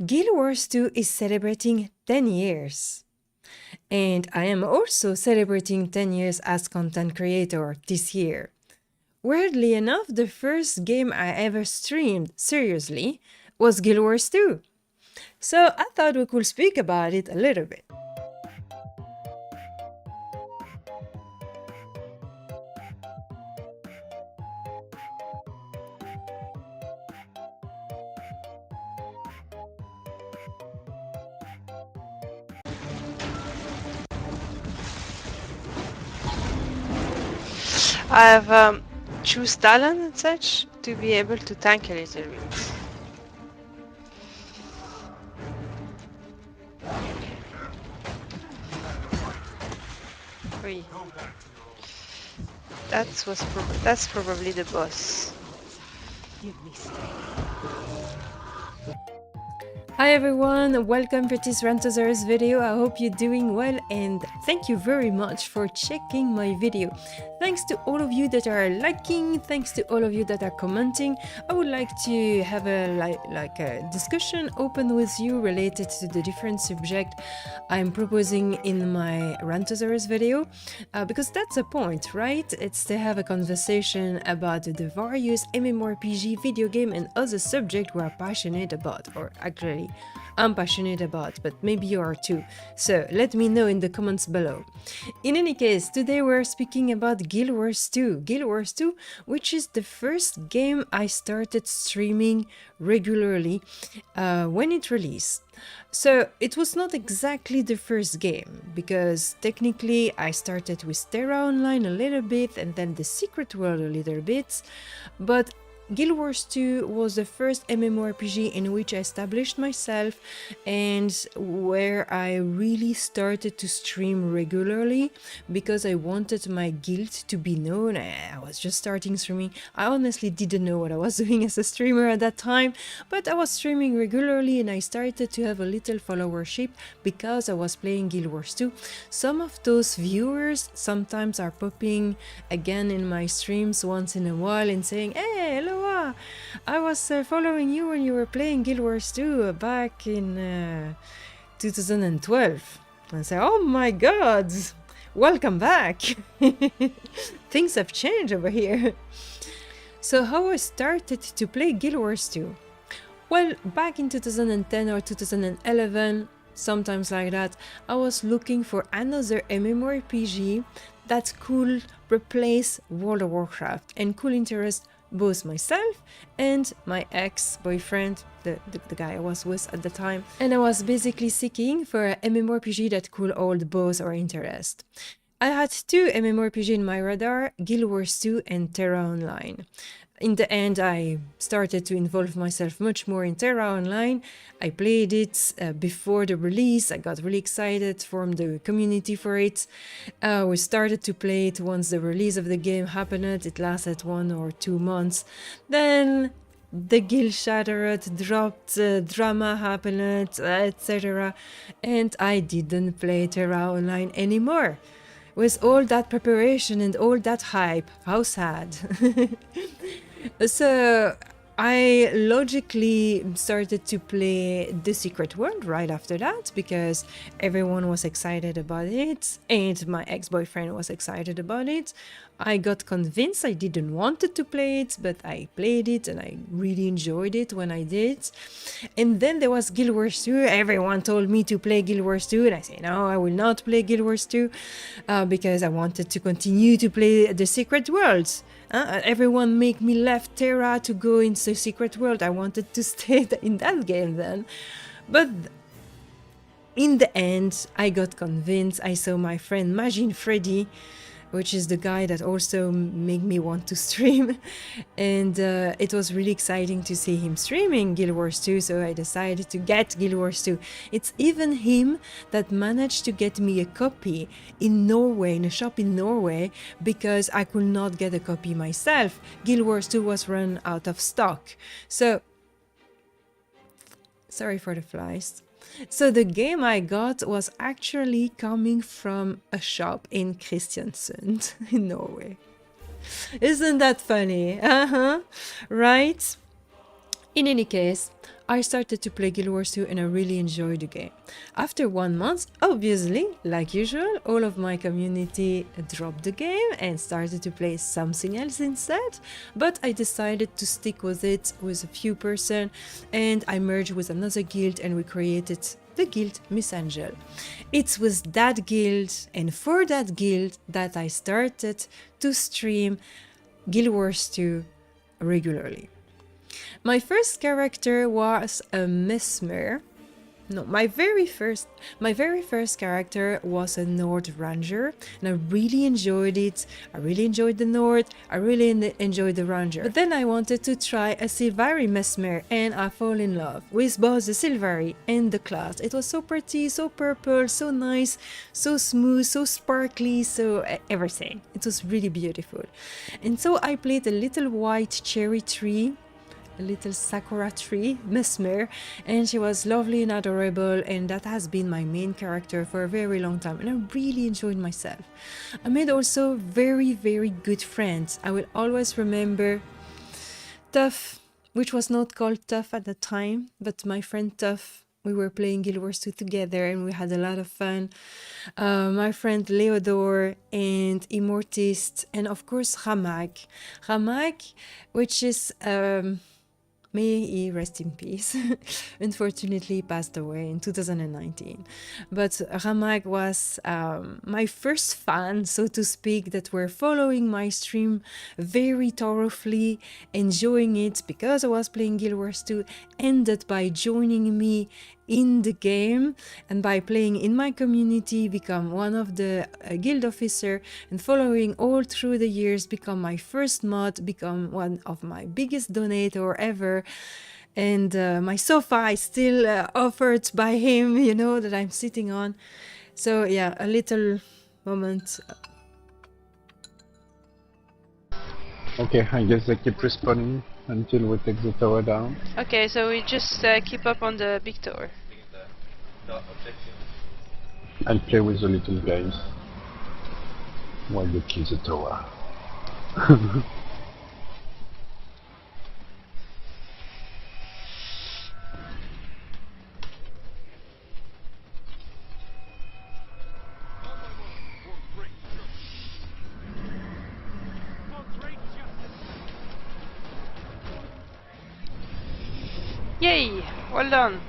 Guild Wars 2 is celebrating 10 years. And I am also celebrating 10 years as content creator this year. Weirdly enough, the first game I ever streamed seriously was Guild Wars 2. So I thought we could speak about it a little bit. I have choose talent and such to be able to tank a little bit. Wait. That's probably the boss. Hi everyone, welcome to this RANTOSAURUS video. I hope you're doing well and thank you very much for checking my video. Thanks to all of you that are liking, thanks to all of you that are commenting. I would like to have a discussion open with you related to the different subject I'm proposing in my RANTOSAURUS video, because that's the point, right? It's to have a conversation about the various MMORPG video game and other subject we're passionate about, or actually I'm passionate about, but maybe you are too. So let me know in the comments below. In any case, today we're speaking about Guild Wars 2. Guild Wars 2, which is the first game I started streaming regularly when it released. So it was not exactly the first game, because technically I started with Terra Online a little bit and then the Secret World a little bit, but Guild Wars 2 was the first MMORPG in which I established myself and where I really started to stream regularly because I wanted my guild to be known. I was just starting streaming. I honestly didn't know what I was doing as a streamer at that time, but I was streaming regularly and I started to have a little followership because I was playing Guild Wars 2. Some of those viewers sometimes are popping again in my streams once in a while and saying, "Hey, hello, I was following you when you were playing Guild Wars 2 back in 2012. And I say, "Oh my god, welcome back." Things have changed over here. So how I started to play Guild Wars 2? Well, back in 2010 or 2011, sometimes like that, I was looking for another MMORPG that could replace World of Warcraft and could interest both myself and my ex-boyfriend, the guy I was with at the time. And I was basically seeking for an MMORPG that could hold both our interest. I had two MMORPG in my radar, Guild Wars 2 and Terra Online. In the end, I started to involve myself much more in Terra Online. I played it before the release. I got really excited, formed the community for it. We started to play it once the release of the game happened. It lasted 1 or 2 months. Then the guild shattered, dropped, drama happened, etc. And I didn't play Terra Online anymore. With all that preparation and all that hype, how sad. So I logically started to play The Secret World right after that because everyone was excited about it and my ex-boyfriend was excited about it. I got convinced I didn't want to play it, but I played it and I really enjoyed it when I did. And then there was Guild Wars 2. Everyone told me to play Guild Wars 2 and I say, no, I will not play Guild Wars 2 because I wanted to continue to play The Secret Worlds. Everyone make me left Terra to go into the Secret World. I wanted to stay in that game then. But in the end, I got convinced. I saw my friend Majin Freddy, which is the guy that also made me want to stream. And it was really exciting to see him streaming Guild Wars 2, so I decided to get Guild Wars 2. It's even him that managed to get me a copy in Norway, in a shop in Norway, because I could not get a copy myself. Guild Wars 2 was run out of stock. So, sorry for the flies. So the game I got was actually coming from a shop in Kristiansund in Norway. Isn't that funny? Right? In any case, I started to play Guild Wars 2 and I really enjoyed the game. After 1 month, obviously, like usual, all of my community dropped the game and started to play something else instead, but I decided to stick with it with a few person, and I merged with another guild and we created the guild Miss Angel. It was that guild and for that guild that I started to stream Guild Wars 2 regularly. My first character was a Mesmer. No, my very first character was a Nord Ranger, and I really enjoyed it. I really enjoyed the Nord, I really enjoyed the Ranger. But then I wanted to try a Sylvari Mesmer, and I fall in love with both the Sylvari and the class. It was so pretty, so purple, so nice, so smooth, so sparkly, so everything. It was really beautiful. And so I played a little white cherry tree, a little sakura tree, Mesmer, and she was lovely and adorable, and that has been my main character for a very long time, and I really enjoyed myself. I made also very good friends. I will always remember Tuff, which was not called Tuff at the time, but my friend Tuff. We were playing Guild Wars 2 together and we had a lot of fun. My friend Leodor and Immortist, and of course Ramak. Ramak, which is may he rest in peace. Unfortunately, he passed away in 2019. But Ramak was my first fan, so to speak, that were following my stream very thoroughly, enjoying it because I was playing Guild Wars 2, ended by joining me in the game, and by playing in my community become one of the guild officer, and following all through the years become my first mod, become one of my biggest donator ever, and my sofa is still offered by him, you know, that I'm sitting on. So yeah, a little moment. Okay, I guess I keep respawning until we take the tower down. Okay, so we just keep up on the big tower. I'll play with the little guys while you kill the tower. Yay! Well done!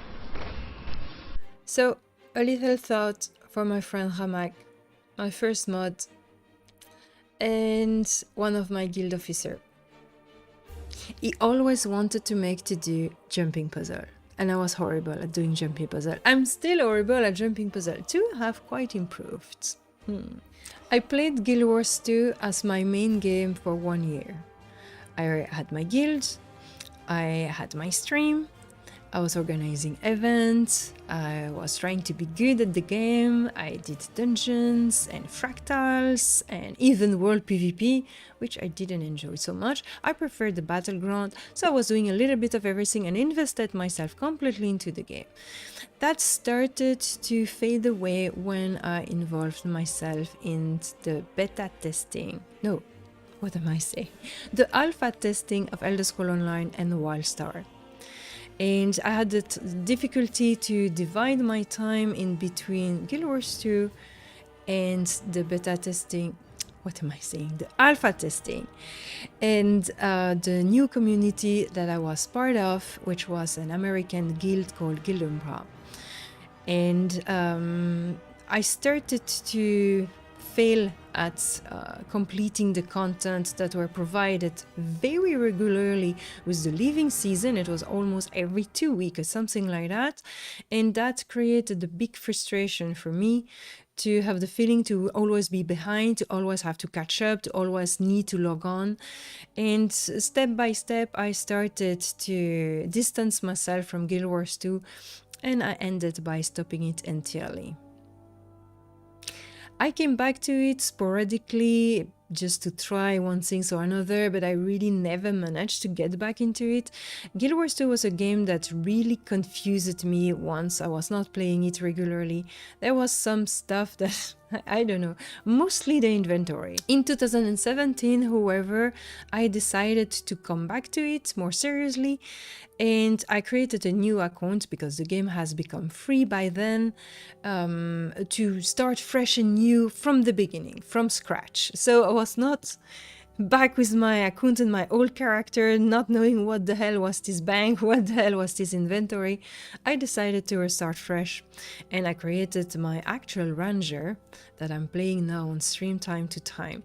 So, a little thought for my friend Ramak, my first mod, and one of my guild officer. He always wanted to make to do jumping puzzle, and I was horrible at doing jumping puzzle. I'm still horrible at jumping puzzle. 2 have quite improved. I played Guild Wars 2 as my main game for 1 year. I had my guild, I had my stream, I was organizing events, I was trying to be good at the game, I did dungeons and fractals and even world PvP, which I didn't enjoy so much. I preferred the battleground, so I was doing a little bit of everything and invested myself completely into the game. That started to fade away when I involved myself in the beta testing. No, what am I saying? The alpha testing of Elder Scrolls Online and Wildstar. And I had the difficulty to divide my time in between Guild Wars 2 and the beta testing. What am I saying? The alpha testing. And the new community that I was part of, which was an American guild called Guildumbra. And I started to fail at completing the content that were provided very regularly with the living season. It was almost every 2 weeks or something like that, and that created a big frustration for me, to have the feeling to always be behind, to always have to catch up, to always need to log on. And step by step I started to distance myself from Guild Wars 2, and I ended by stopping it entirely. I came back to it sporadically just to try one thing or another, but I really never managed to get back into it. Guild Wars 2 was a game that really confused me once I was not playing it regularly. There was some stuff that I don't know, mostly the inventory. In 2017, however, I decided to come back to it more seriously, and I created a new account because the game has become free by then, to start fresh and new from the beginning, from scratch. So I was not back with my account and my old character, not knowing what the hell was this bank, what the hell was this inventory. I decided to restart fresh, and I created my actual ranger that I'm playing now on stream time to time.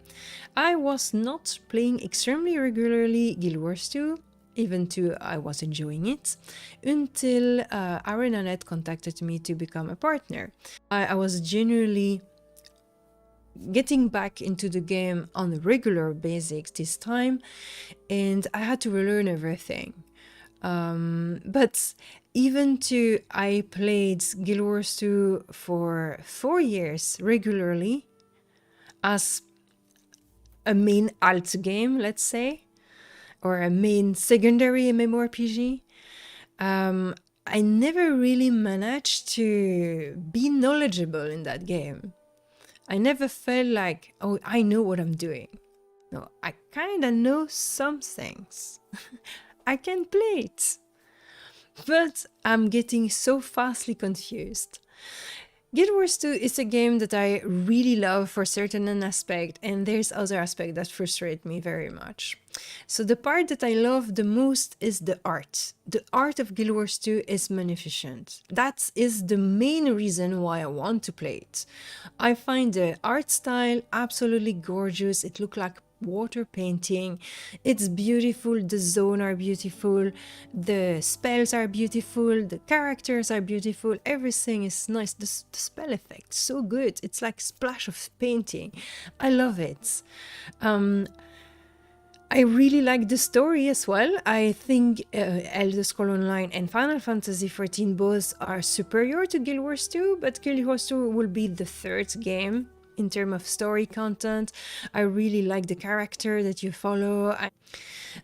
I was not playing extremely regularly Guild Wars 2, even though I was enjoying it, until ArenaNet contacted me to become a partner. I was genuinely getting back into the game on a regular basis this time, and I had to relearn everything. But even though I played Guild Wars 2 for 4 years regularly as a main alt game, let's say, or a main secondary MMORPG, I never really managed to be knowledgeable in that game. I never felt like, oh, I know what I'm doing. No, I kind of know some things. I can play it. But I'm getting so fastly confused. Guild Wars 2 is a game that I really love for certain aspect, and there's other aspect that frustrate me very much. So the part that I love the most is the art. The art of Guild Wars 2 is magnificent. That is the main reason why I want to play it. I find the art style absolutely gorgeous. It looks like water painting. It's beautiful, the zones are beautiful, the spells are beautiful, the characters are beautiful, everything is nice. The spell effect, so good. It's like splash of painting. I love it. I really like the story as well. I think Elder Scrolls Online and Final Fantasy XIV both are superior to Guild Wars 2, but Guild Wars 2 will be the third game in terms of story content. I really like the character that you follow. I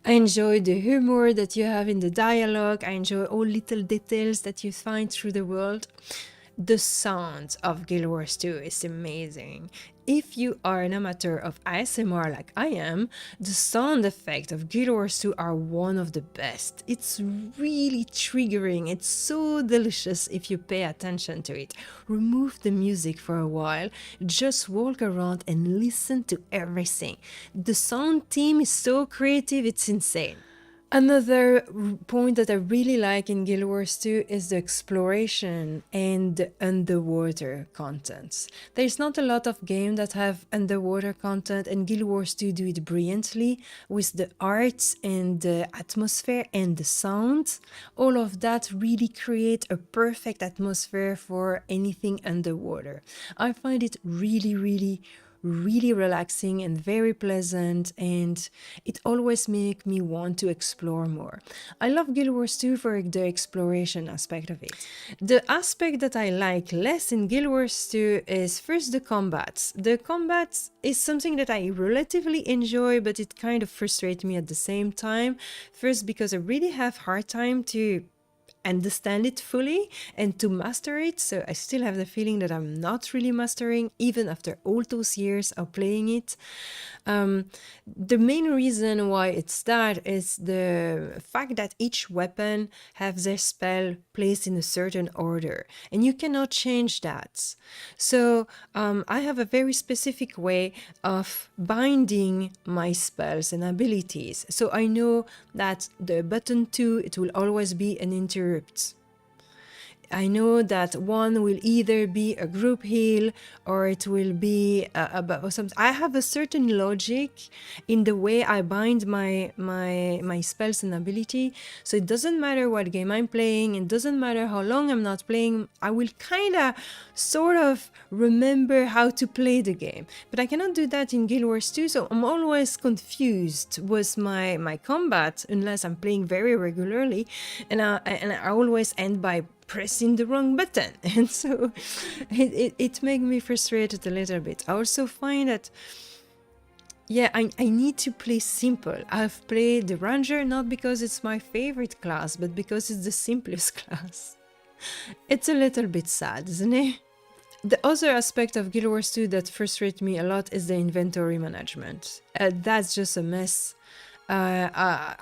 enjoy the humor that you have in the dialogue. I enjoy all little details that you find through the world. The sound of Guild Wars 2 is amazing. If you are an amateur of ASMR like I am, the sound effects of Guild Wars 2 are one of the best. It's really triggering. It's so delicious if you pay attention to it. Remove the music for a while, just walk around and listen to everything. The sound team is so creative, it's insane. Another point that I really like in Guild Wars 2 is the exploration and the underwater content. There's not a lot of games that have underwater content, and Guild Wars 2 do it brilliantly with the art and the atmosphere and the sound. All of that really create a perfect atmosphere for anything underwater. I find it really relaxing and very pleasant, and it always makes me want to explore more. I love Guild Wars 2 for the exploration aspect of it. The aspect that I like less in Guild Wars 2 is first the combat. The combat is something that I relatively enjoy, but it kind of frustrates me at the same time. First, because I really have hard time to understand it fully and to master it, so I still have the feeling that I'm not really mastering even after all those years of playing it. The main reason why it's that is the fact that each weapon has their spell placed in a certain order, and you cannot change that. So I have a very specific way of binding my spells and abilities. So I know that the button 2, it will always be an interrupt. I know that one will either be a group heal or it will be or something. I have a certain logic in the way I bind my spells and ability. So it doesn't matter what game I'm playing, it doesn't matter how long I'm not playing, I will kind of sort of remember how to play the game. But I cannot do that in Guild Wars 2, so I'm always confused with my combat unless I'm playing very regularly, and I always end by pressing the wrong button, and so it makes me frustrated a little bit. I also find that, yeah, I need to play simple. I've played the Ranger not because it's my favorite class, but because it's the simplest class. It's a little bit sad, isn't it? The other aspect of Guild Wars 2 that frustrates me a lot is the inventory management. That's just a mess. I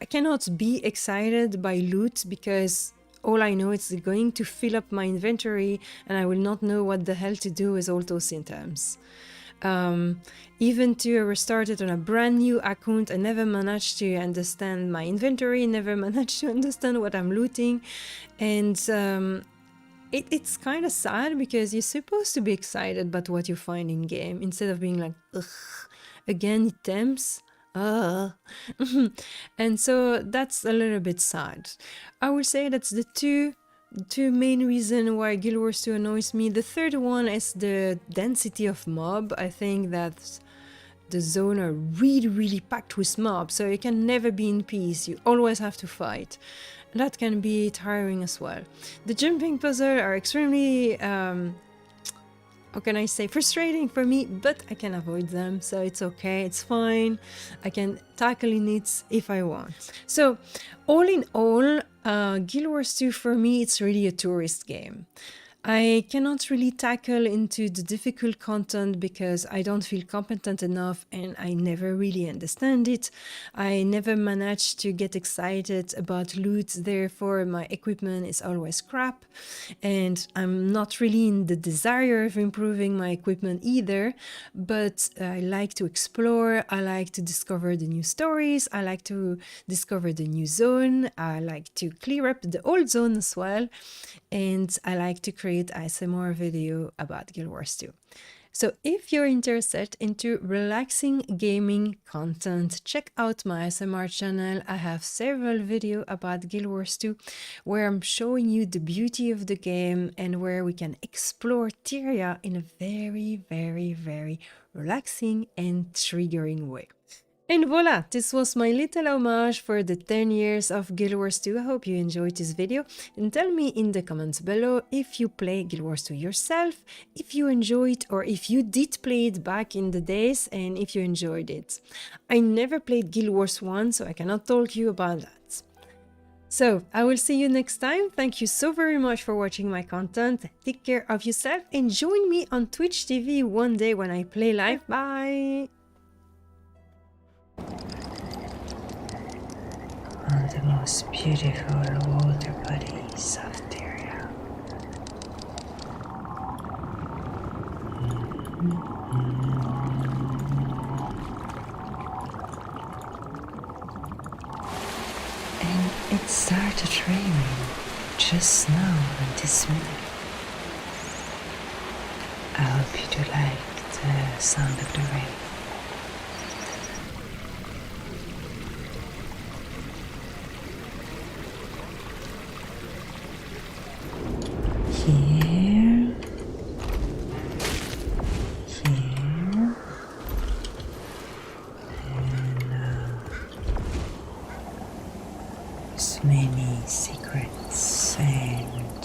cannot be excited by loot because all I know is going to fill up my inventory and I will not know what the hell to do with all those items. Even to restart it on a brand new account, I never managed to understand my inventory, never managed to understand what I'm looting, and it's kind of sad because you're supposed to be excited about what you find in game instead of being like, ugh, again items. And so that's a little bit sad. I will say that's the two main reasons why Guild Wars 2 annoys me. The third one is the density of mob. I think that the zone are really packed with mobs, so you can never be in peace. You always have to fight. That can be tiring as well. The jumping puzzles are extremely how can I say, frustrating for me, but I can avoid them, so it's okay, it's fine. I can tackle it if I want. So, all in all, Guild Wars 2 for me, it's really a tourist game. I cannot really tackle into the difficult content because I don't feel competent enough and I never really understand it. I never managed to get excited about loot, therefore my equipment is always crap and I'm not really in the desire of improving my equipment either, but I like to explore, I like to discover the new stories, I like to discover the new zone, I like to clear up the old zone as well, and I like to create ASMR video about Guild Wars 2. So if you're interested into relaxing gaming content, check out my ASMR channel. I have several videos about Guild Wars 2 where I'm showing you the beauty of the game and where we can explore Tyria in a very relaxing and triggering way. And voila, this was my little homage for the 10 years of Guild Wars 2. I hope you enjoyed this video and tell me in the comments below if you play Guild Wars 2 yourself, if you enjoyed or if you did play it back in the days and if you enjoyed it. I never played Guild Wars 1, so I cannot talk to you about that. So, I will see you next time. Thank you so very much for watching my content. Take care of yourself and join me on Twitch TV one day when I play live. Bye! On the most beautiful water bodies of Tyria. And it started raining just now in this minute. I hope you do like the sound of the rain. Here, and there's many secrets and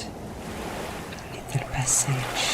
little passage.